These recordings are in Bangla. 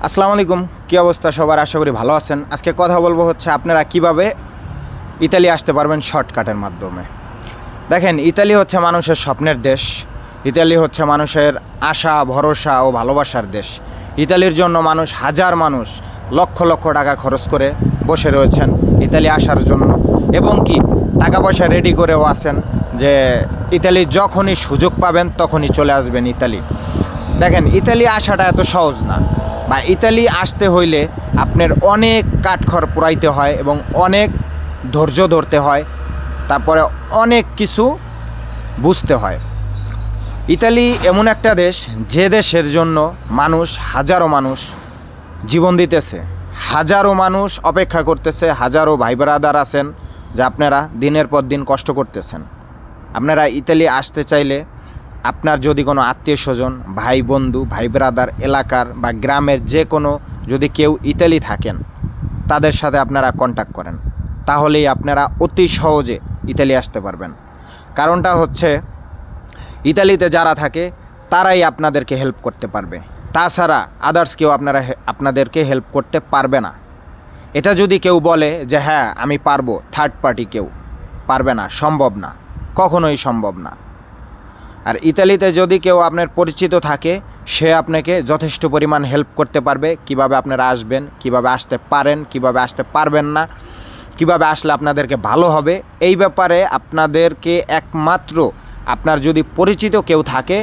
আসসালামু আলাইকুম, কী অবস্থা সবার? আশা করি ভালো আছেন। আজকে কথা বলবো হচ্ছে আপনারা কিভাবে ইতালি আসতে পারবেন শর্টকাটের মাধ্যমে। দেখেন, ইতালি হচ্ছে মানুষের স্বপ্নের দেশ। ইতালি হচ্ছে মানুষের আশা, ভরসা ও ভালোবাসার দেশ। ইতালির জন্য হাজার মানুষ লক্ষ লক্ষ টাকা খরচ করে বসে রয়েছেন ইতালি আসার জন্য, এবং কি টাকা পয়সা রেডি করেও আছেন যে ইতালি যখনই সুযোগ পাবেন তখনই চলে আসবেন ইতালি। দেখেন, ইতালি আসাটা এত সহজ না, বা ইতালি আসতে হইলে আপনার অনেক কাঠখড় পোড়াইতে হয় এবং অনেক ধৈর্য ধরতে হয়, তারপরে অনেক কিছু বুঝতে হয়। ইতালি এমন একটা দেশ যে দেশের জন্য হাজারো মানুষ জীবন দিতেছে, হাজারো মানুষ অপেক্ষা করতেছে, হাজারো ভাই ব্রাদার আছেন যে আপনারা দিনের পর দিন কষ্ট করতেছেন। আপনারা ইতালি আসতে চাইলে আপনার যদি কোনো আত্মীয় স্বজন, ভাই বন্ধু, ভাই ব্রাদার, এলাকার বা গ্রামের যে কোনো যদি কেউ ইতালি থাকেন, তাদের সাথে আপনারা কন্ট্যাক্ট করেন, তাহলেই আপনারা অতি সহজে ইতালি আসতে পারবেন। কারণটা হচ্ছে ইতালিতে যারা থাকে তারাই আপনাদেরকে হেল্প করতে পারবে, তাছাড়া আদার্স কেউ আপনাদেরকে হেল্প করতে পারবে না। এটা যদি কেউ বলে যে হ্যাঁ আমি পারবো, থার্ড পার্টি কেউ পারবে না, সম্ভব না, কখনোই সম্ভব না। আর ইতালিতে যদি কেউ আপনার পরিচিত থাকে, সে আপনাকে যথেষ্ট পরিমাণ হেল্প করতে পারবে, কিভাবে আপনারা আসবেন, কিভাবে আসতে পারেন, কিভাবে আসতে পারবেন না, কিভাবে আসলে আপনাদেরকে ভালো হবে। এই ব্যাপারে আপনাদেরকে একমাত্র আপনার যদি পরিচিত কেউ থাকে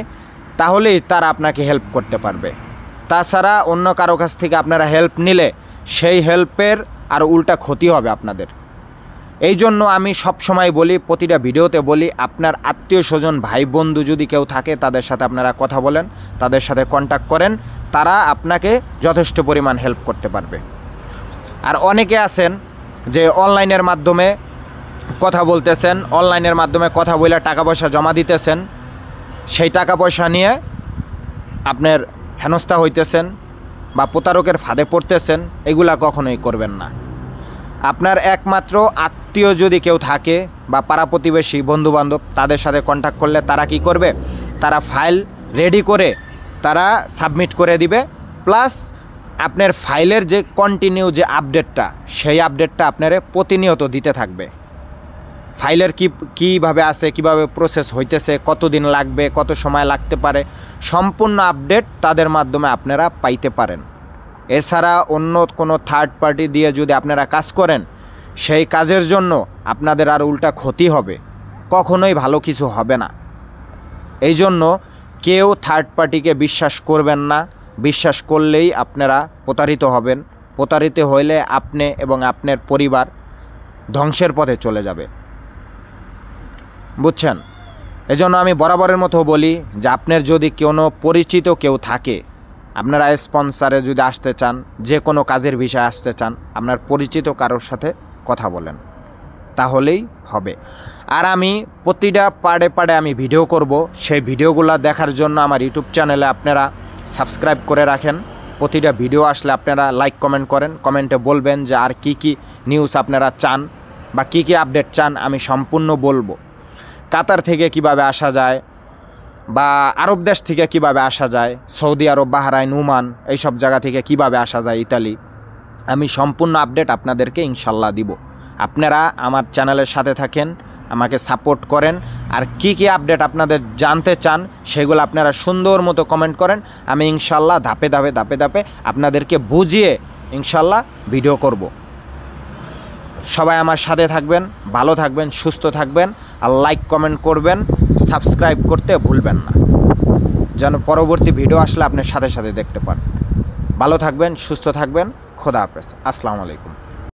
তাহলেই তারা আপনাকে হেল্প করতে পারবে। তাছাড়া অন্য কারো কাছ থেকে আপনারা হেল্প নিলে সেই হেল্পের আর উল্টা ক্ষতি হবে আপনাদের। এই জন্য আমি সব সময় বলি, প্রতিটা ভিডিওতে বলি, আপনার আত্মীয় স্বজন, ভাই বন্ধু যদি কেউ থাকে তাদের সাথে আপনারা কথা বলেন, তাদের সাথে কন্ট্যাক্ট করেন, তারা আপনাকে যথেষ্ট পরিমাণ হেল্প করতে পারবে। আর অনেকে আছেন যে অনলাইনের মাধ্যমে কথা বলতেছেন, অনলাইনের মাধ্যমে কথা বলে টাকা পয়সা জমা দিতেছেন, সেই টাকা পয়সা নিয়ে আপনার হেনস্থা হইতেছেন বা প্রতারকের ফাঁদে পড়তেছেন। এগুলা কখনোই করবেন না। আপনার একমাত্র আত্মীয় যদি কেউ থাকে বা পাড়া প্রতিবেশী, বন্ধুবান্ধব, তাদের সাথে কন্ট্যাক্ট করলে তারা কি করবে, তারা ফাইল রেডি করে তারা সাবমিট করে দিবে, প্লাস আপনার ফাইলের যে কন্টিনিউ যে আপডেটটা, সেই আপডেটটা আপনারে প্রতিনিয়ত দিতে থাকবে। ফাইলের কীভাবে আছে, কিভাবে প্রসেস হইতেছে, কতদিন লাগবে, কত সময় লাগতে পারে, সম্পূর্ণ আপডেট তাদের মাধ্যমে আপনারা পাইতে পারেন। এছাড়া অন্য কোনো থার্ড পার্টি দিয়ে যদি আপনারা কাজ করেন, সেই কাজের জন্য আপনাদের আর উল্টা ক্ষতি হবে, কখনোই ভালো কিছু হবে না। এই জন্য কেউ থার্ড পার্টিকে বিশ্বাস করবেন না। বিশ্বাস করলেই আপনারা প্রতারিত হবেন। প্রতারিত হইলে আপনি এবং আপনার পরিবার ধ্বংসের পথে চলে যাবে, বুঝছেন? এজন্য আমি বরাবরের মতো বলি যে আপনার যদি কোনো পরিচিত কেউ থাকে, আপনারা স্পন্সারে যদি আসতে চান, যে কোনো কাজের বিষয়ে আসতে চান, আপনার পরিচিত কারোর সাথে কথা বলেন, তাহলেই হবে। আর আমি প্রতিটা পার্টে আমি ভিডিও করব, সেই ভিডিওগুলো দেখার জন্য আমার ইউটিউব চ্যানেলে আপনারা সাবস্ক্রাইব করে রাখেন। প্রতিটা ভিডিও আসলে আপনারা লাইক কমেন্ট করেন, কমেন্টে বলবেন যে আর কি নিউজ আপনারা চান বা কি আপডেট চান, আমি সম্পূর্ণ বলবো। কাতার থেকে কিভাবে আসা যায়, বা আরব দেশ থেকে কিভাবে আসা যায়, সৌদি আরব, বাহরাইন, ওমান, এইসব জায়গা থেকে কিভাবে আসা যায় ইতালি, আমি সম্পূর্ণ আপডেট আপনাদেরকে ইনশাল্লাহ দিব। আপনারা আমার চ্যানেলের সাথে থাকেন, আমাকে সাপোর্ট করেন। আর কি আপডেট আপনাদের জানতে চান সেগুলো আপনারা সুন্দর মতো কমেন্ট করেন, আমি ইনশাল্লাহ ধাপে ধাপে আপনাদেরকে বুঝিয়ে ইনশাল্লাহ ভিডিও করব। সবাই আমার সাথে থাকবেন, ভালো থাকবেন, সুস্থ থাকবেন, আর লাইক কমেন্ট করবেন, সাবস্ক্রাইব করতে ভুলবেন না, যেন পরবর্তী ভিডিও আসলে আপনার সাথে দেখতে পান। ভালো থাকবেন, সুস্থ থাকবেন, খোদা হাফেজ, আসসালামু আলাইকুম।